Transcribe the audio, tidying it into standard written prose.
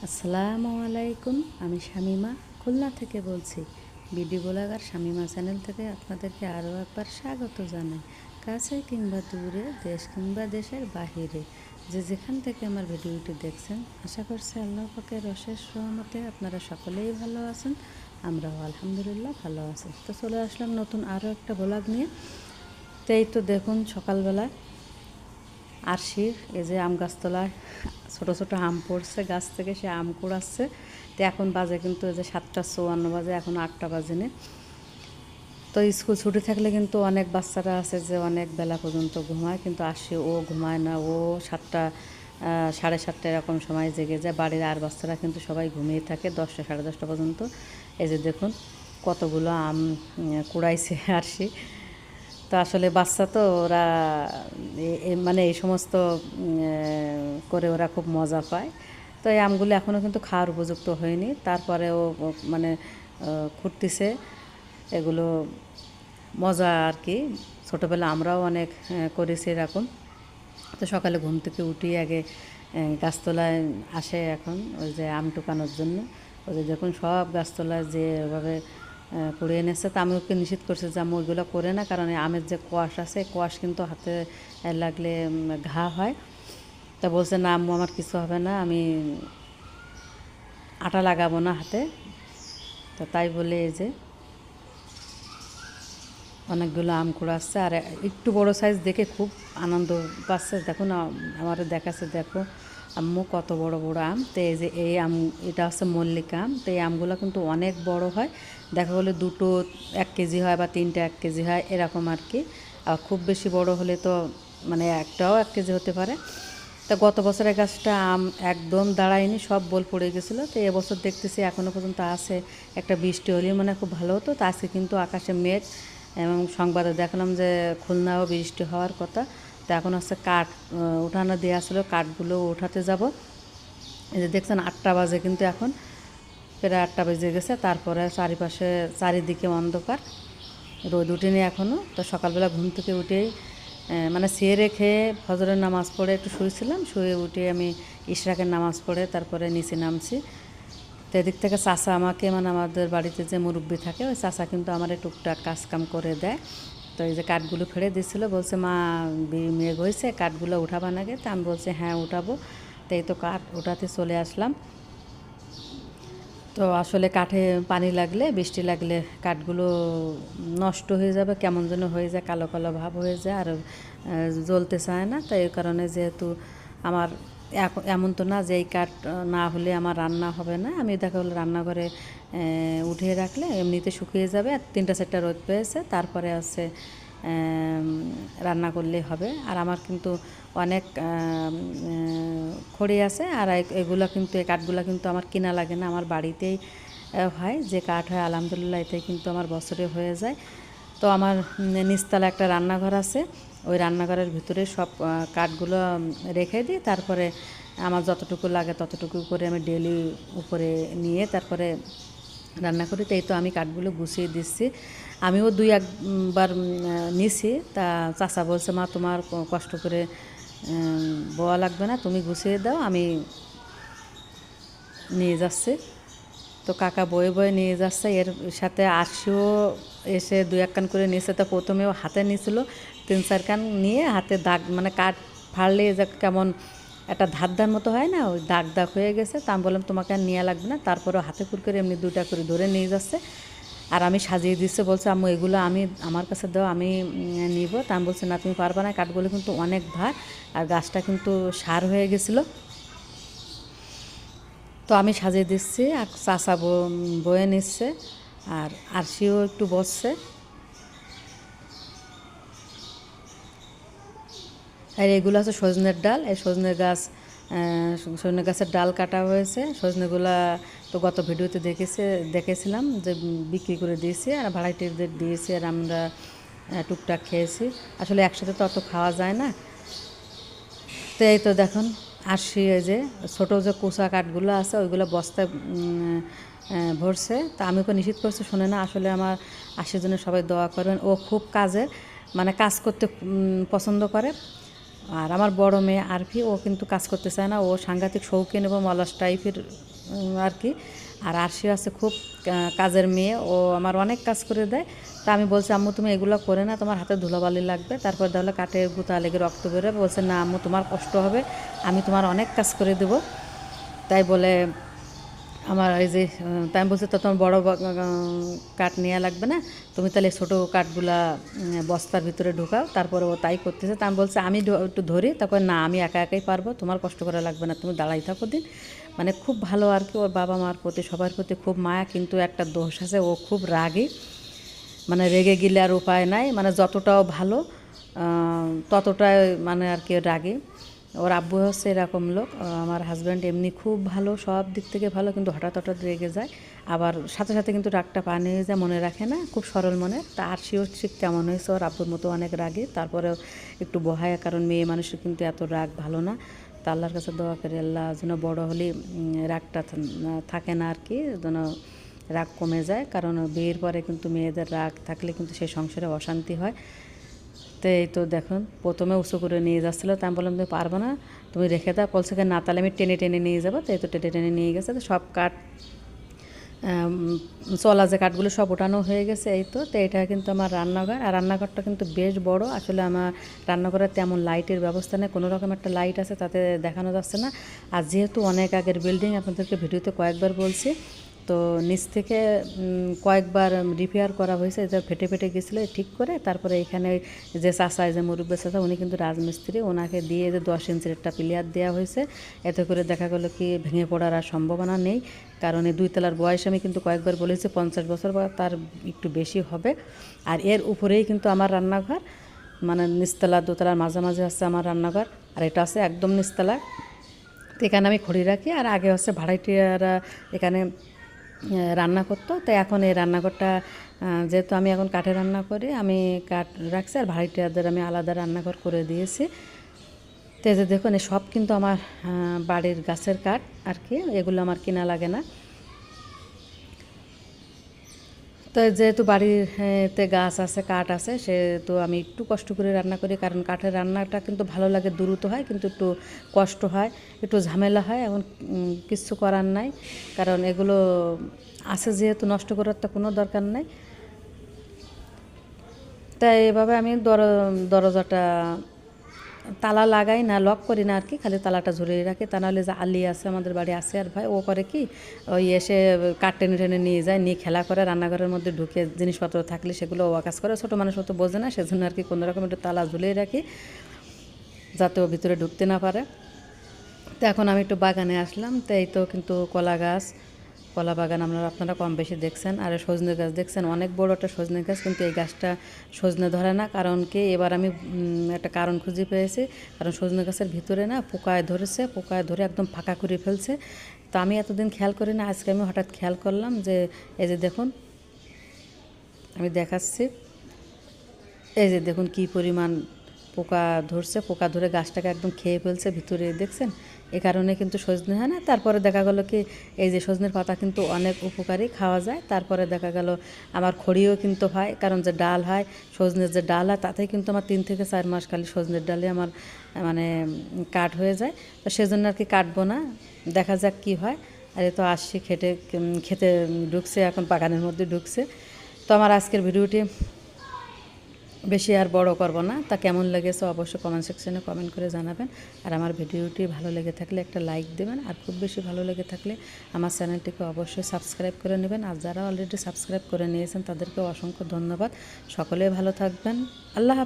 আসসালামু আলাইকুম। আমি শামিমা খুলনা থেকে বলছি। বিডি ব্লগার শামিমা চ্যানেল থেকে আপনাদেরকে আরও একবার স্বাগত জানাই। কাছে কিংবা দূরে, দেশ কিংবা দেশের বাহিরে, যে যেখান থেকে আমার ভিডিওটি দেখছেন, আশা করছি আল্লাহ পাকের অশেষ রহমতে আপনারা সকলেই ভালো আছেন। আমরাও আলহামদুলিল্লাহ ভালো আছি। তো চলে আসলাম নতুন আরও একটা ব্লগ নিয়ে। তো এই তো দেখুন সকালবেলা আরশি এই যে আম গাছতলায় ছোটো ছোটো আম পড়ছে গাছ থেকে, সে আম কুড়াচ্ছে। তো এখন বাজে কিন্তু এই যে 7:54 বাজে, এখন 8টা বাজেনি। তো স্কুল ছুটি থাকলে কিন্তু অনেক বাচ্চারা আছে যে অনেক বেলা পর্যন্ত ঘুমায়, কিন্তু আরশি ও ঘুমায় না। ও 7টা 7:30 এরকম সময় জেগে যায়। বাড়ির আর বাচ্চারা কিন্তু সবাই ঘুমিয়ে থাকে 10টা 10:30 পর্যন্ত। এই যে দেখুন কতগুলো আম কুড়াইছে আরশি। তো আসলে বাচ্চা তো ওরা মানে এই সমস্ত করে ওরা খুব মজা পায়। তো এই আমগুলো এখনও কিন্তু খাওয়ার উপযুক্ত হয়নি, তারপরেও মানে খুঁড়তিছে এগুলো মজা আর কি। ছোটোবেলা আমরাও অনেক করেছি এরকম। তো সকালে ঘুম থেকে উঠি আগে গাছতলায় আসে এখন ওই যে আম টুকানোর জন্য। ওই যে দেখুন সব গাছতলায় যেভাবে কুড়িয়ে এনেছে। তো আমি ওকে নিষেধ করছি যে আমি ওইগুলো করে না, কারণ আমের যে কোয়াশ আছে, কোয়াশ কিন্তু হাতে লাগলে ঘা হয়। তা বলছে না আম্মু আমার কিছু হবে না, আমি আটা লাগাবো না হাতে। তো তাই বলে এই যে অনেকগুলো আম কুড়াচ্ছে, আর একটু বড় সাইজ দেখে খুব আনন্দ পাচ্ছে। দেখুন আমার দেখাচ্ছে, দেখো আম্মু কত বড় বড় আম। তো এই যে এই আম, এটা হচ্ছে মল্লিকা আম। তো এই আমগুলো কিন্তু অনেক বড় হয়, দেখা গেলে দুটো 1 কেজি হয় বা তিনটে 1 কেজি হয় এরকম আর কি। আর খুব বেশি বড় হলে তো মানে একটাও 1 কেজি হতে পারে। তা গত বছরের গাছটা আম একদম দাঁড়ায়নি, সব বোল পড়ে গেছিলো। তো এবছর দেখতেছি এখনও পর্যন্ত আছে। একটা বৃষ্টি হলেই মানে খুব ভালো হতো। তো আজকে কিন্তু আকাশে মেঘ, এবং সংবাদে দেখলাম যে খুলনাও বৃষ্টি হওয়ার কথা। তো এখন হচ্ছে কাঠ উঠানো দেওয়া ছিল, কাঠগুলো উঠাতে যাব। এই যে দেখছেন 8টা বাজে, কিন্তু এখন প্রায় 8টা বেজে গেছে। তারপরে চারিপাশে চারিদিকে অন্ধকার, রোদ উঠেনি এখনও। তো সকালবেলা ঘুম থেকে উঠেই মানে সেরে খেয়ে ফজরের নামাজ পড়ে একটু শুয়েছিলাম, শুয়ে উঠে আমি ইশরাকের নামাজ পড়ে তারপরে নিচে নামছি। তো এদিক থেকে চাচা আমাকে, মানে আমাদের বাড়িতে যে মুরব্বি থাকে ওই চাচা কিন্তু আমার টুকটাক কাজকাম করে দেয়। তো এই যে কাঠগুলো ফেলে দিচ্ছিলো, বলছে মা মেঘ হয়েছে, কাঠগুলো উঠাবা নাকি? তা আমি বলছি হ্যাঁ উঠাবো। তো এই তো কাঠ উঠাতে চলে আসলাম। তো আসলে কাঠে পানি লাগলে, বৃষ্টি লাগলে কাঠগুলো নষ্ট হয়ে যাবে, কেমন যেন হয়ে যায়, কালো কালো ভাব হয়ে যায়, আর জ্বলতে চায় না। তো এই কারণে যেহেতু আমার এমন তো না যে এই কাঠ না হলে আমার রান্না হবে না, আমি দেখা হলো রান্নাঘরে উঠিয়ে রাখলে এমনিতে শুকিয়ে যাবে। আর 3-4টা রোদ পেয়েছে, তারপরে আছে রান্না করলেই হবে। আর আমার কিন্তু অনেক খড়ি আছে, আর এগুলো কিন্তু এই কাঠগুলো কিন্তু আমার কিনা লাগে না, আমার বাড়িতেই হয়। যে কাঠ হয় আলহামদুলিল্লাহ এতে কিন্তু আমার বছরে হয়ে যায়। তো আমার নিচতলা একটা রান্নাঘর আছে, ওই রান্নাঘরের ভিতরে সব কাঠগুলো রেখে দিই। তারপরে আমার যতটুকু লাগে ততটুকু করে আমি ডেলি উপরে নিয়ে তারপরে রান্না করি। তো এই তো আমি কাঠগুলো গুছিয়ে দিচ্ছি। আমিও 2-1বার নিছি। তা চাচা বলছে মা তোমার কষ্ট করে বওয়া লাগবে না, তুমি গুছিয়ে দাও, আমি নিয়ে যাচ্ছি। তো কাকা বয়ে বয়ে নিয়ে যাচ্ছে, এর সাথে আরশিও এসে 2-1 কান করে নিয়েছে। তো প্রথমেও হাতে নিয়েছিল 3-4 কান নিয়ে, হাতে দাগ, মানে কাঠ ফাড়লে যে কেমন একটা ধার মতো হয় না, ওই দাগ হয়ে গেছে। তা আমি বললাম তোমাকে আর নেওয়া লাগবে না। তারপরেও হাতে করে এমনি 2টা করে ধরে নিয়ে যাচ্ছে, আর আমি সাজিয়ে দিচ্ছে। বলছে আম্মু এগুলো আমি আমার কাছে দাও, আমি নিব। তা আমি বলছি না তুমি পারবা না, কাঠগুলো কিন্তু অনেক ভার, আর গাছটা কিন্তু সার হয়ে গেছিলো। তো আমি সাজিয়ে দিচ্ছি, আর চাচা বয়ে নিচ্ছে, আর আরশিও একটু বসছে। আর এগুলো হচ্ছে সজনের ডাল। এই সজনে গাছের ডাল কাটা হয়েছে। সজনেগুলা তো গত ভিডিওতে দেখেছিলাম যে বিক্রি করে দিয়েছি, আর ভাড়াটিদের দিয়েছি, আর আমরা টুকটাক খেয়েছি। আসলে একসাথে তো অত খাওয়া যায় না। তো এই তো দেখুন আরশি এই যে ছোটো যে কুচা কাঠগুলো আছে ওইগুলো বস্তায় ভরছে। তা আমি ওকে নিষেধ করছি, শোনে না। আসলে আমার আরশির জন্য সবাই দোয়া করবেন, ও খুব কাজের, মানে কাজ করতে পছন্দ করে। আর আমার বড় মেয়ে আরফি, ও কিন্তু কাজ করতে চায় না, ও সাংঘাতিক শৌখিন এবং অলস টাইপের আর কি। আর আরশি আছে খুব কাজের মেয়ে, ও আমার অনেক কাজ করে দেয়। তা আমি বলছি, আম্মু তুমি এগুলো করে না, তোমার হাতে ধুলাবালি লাগবে, তারপর তাহলে কাঠে গুঁতা লেগে রক্ত বেরোবে। বলছে না আম্মু, তোমার কষ্ট হবে, আমি তোমার অনেক কাজ করে দেবো। তাই বলে আমার এই যে তাই আমি বলছি, তো তোমার বড় কাঠ নেওয়া লাগবে না, তুমি তাহলে ছোটো কাঠগুলা বস্তার ভিতরে ঢুকাও। তারপরে ও তাই করতেছে। তা আমি বলছি আমি একটু ধরি, তখন না আমি একা একাই পারবো, তোমার কষ্ট করা লাগবে না, তুমি দাঁড়াই থাকো দিন। মানে খুব ভালো আর কি, ওর বাবা মার প্রতি সবার প্রতি খুব মায়া। কিন্তু একটা দোষ আছে, ও খুব রাগী, মানে রেগে গেলে আর উপায় নাই, মানে যতটাও ভালো ততটাই মানে আর কি রাগী। ওর আব্বু হচ্ছে এরকম লোক। আমার হাজব্যান্ড এমনি খুব ভালো, সব দিক থেকে ভালো, কিন্তু হঠাৎ হঠাৎ রেগে যায়, আবার সাথে সাথে কিন্তু রাগটা পানি হয়ে যায়, মনে রাখে না, খুব সরল মনে। তার সেও ঠিক তেমন হয়েছে, ওর আব্বুর মতো অনেক রাগে, তারপরেও একটু বহায়, কারণ মেয়ে মানুষের কিন্তু এত রাগ ভালো না। তা আল্লাহর কাছে দোয়া করি, আল্লাহ যেন বড় হলে রাগটা থাকে না আর কি, যেন রাগ কমে যায়। কারণ বিয়ের পরে কিন্তু মেয়েদের রাগ থাকলে কিন্তু সেই সংসারে অশান্তি হয়। তো এই তো দেখুন, প্রথমে উঁচু করে নিয়ে যাচ্ছিলো, তা আমি বললাম তুমি পারবো না, তুমি রেখে দাও। বলছে না, তাহলে আমি টেনে টেনে নিয়ে যাবো। তো এই তো টেনে টেনে নিয়ে গেছে, তো সব কাঠ চলা যে কাঠগুলো সব ওঠানো হয়ে গেছে। এই তো এটা কিন্তু আমার রান্নাঘর, আর রান্নাঘরটা কিন্তু বেশ বড়। আসলে আমার রান্নাঘরে তেমন লাইটের ব্যবস্থা নেই, কোনো রকম একটা লাইট আছে তাতে দেখানো যাচ্ছে না। আর যেহেতু অনেক আগের বিল্ডিং, আপনাদেরকে ভিডিওতে কয়েকবার বলছি, তো নিচ থেকে কয়েকবার রিপেয়ার করা হয়েছে, এটা ফেটে ফেটে গেছিলো, ঠিক করে তারপরে এখানে যে চাষা, যে মুরব্বী চাষা, উনি কিন্তু রাজমিস্ত্রি, ওনাকে দিয়ে যে 10 ইঞ্চির একটা প্লেয়ার দেওয়া হয়েছে। এতে করে দেখা গেলো কি ভেঙে পড়ার আর সম্ভাবনা নেই, কারণ এই 2 তলার বয়স আমি কিন্তু কয়েকবার বলেছি 50 বছর বা তার একটু বেশি হবে। আর এর উপরেই কিন্তু আমার রান্নাঘর, মানে নিচতলা 2তলার মাঝামাঝি হচ্ছে আমার রান্নাঘর, আর এটা আছে একদম নিচতলা। তো এখানে আমি খড়ি রাখি, আর আগে হচ্ছে ভাড়াটিয়ারা এখানে রান্না করতো। তো এখন এই রান্নাঘরটা যেহেতু আমি এখন কাঠে রান্না করি, আমি কাঠ রাখছি, আর ভাড়াটিয়াদের আমি আলাদা রান্নাঘর করে দিয়েছি। তো এই যে দেখুন, সব কিন্তু আমার বাড়ির গাছের কাঠ আর কি, এগুলো আমার কিনা লাগে না। তো যেহেতু বাড়িতে গাছ আছে, কাঠ আছে, সেহেতু আমি একটু কষ্ট করে রান্না করি, কারণ কাঠের রান্নাটা কিন্তু ভালো লাগে, দ্রুত হয়, কিন্তু একটু কষ্ট হয়, একটু ঝামেলা হয়। এখন কিচ্ছু করার নাই, কারণ এগুলো আছে যেহেতু, নষ্ট করার তো কোনো দরকার নাই। তাই এভাবে আমি দরজাটা তালা লাগাই না, লক করি না আর কি, খালি তালাটা ঝুলিয়ে রাখি। তা নাহলে যে আলি আছে আমাদের বাড়ি আছে, আর ভাই ও করে কি, ওই এসে কাঠ টেনে টেনে নিয়ে যায়, নিয়ে খেলা করে, রান্নাঘরের মধ্যে ঢুকে জিনিসপত্র থাকলে সেগুলো ও কাজ করে। ছোটো মানুষ তো বোঝে না, সেজন্য আর কি কোনো রকম একটু তালা ঝুলিয়ে রাখি, যাতে ও ভিতরে ঢুকতে না পারে। তো এখন আমি একটু বাগানে আসলাম। তো এই তো কিন্তু কলা গাছ, কলা বাগান আপনারা কম বেশি দেখছেন। আর সজনে গাছ দেখছেন, অনেক বড় একটা সজনে গাছ, কিন্তু এই গাছটা সজনে ধরে না। কারণ কি, এবার আমি একটা কারণ খুঁজে পেয়েছি, কারণ সজনে গাছের ভিতরে না পোকায় ধরেছে, পোকায় ধরে একদম ফাঁকা করে ফেলছে। তো আমি এতদিন খেয়াল করি না, আজকে আমি হঠাৎ খেয়াল করলাম যে এই যে দেখুন, আমি দেখাচ্ছি, এই যে দেখুন কী পরিমাণ পোকা ধরছে, পোকা ধরে গাছটাকে একদম খেয়ে ফেলছে ভিতরে, দেখছেন। এ কারণে কিন্তু সজনে হয় না। তারপরে দেখা গেল কি, এই যে সজনের পাতা কিন্তু অনেক উপকারী, খাওয়া যায়। তারপরে দেখা গেল আমার খড়িও কিন্তু হয়, কারণ যে ডাল হয়, সজনের যে ডাল হয়, তাতে কিন্তু আমার 3 থেকে 4 মাস খালি সজনের ডালে আমার মানে কাঠ হয়ে যায়। তো সেজন্য আর কি কাটবো না, দেখা যাক কি হয়। আর এ তো আসছি খেতে ঢুকছে, এখন বাগানের মধ্যে ঢুকছে। তো আমার আজকের ভিডিওটি বেশি আর বড় করব না। তা কেমন লেগেছে অবশ্যই কমেন্ট সেকশনে কমেন্ট করে জানাবেন। আর আমার ভিডিওটি ভালো লেগে থাকলে একটা লাইক দেবেন, আর খুব বেশি ভালো লেগে থাকলে আমার চ্যানেলটিকে অবশ্যই সাবস্ক্রাইব করে নেবেন। আর যারা অলরেডি সাবস্ক্রাইব করে নিয়েছেন তাদেরকে অসংখ্য ধন্যবাদ। সকলে ভালো থাকবেন। আল্লাহ হাফেজ।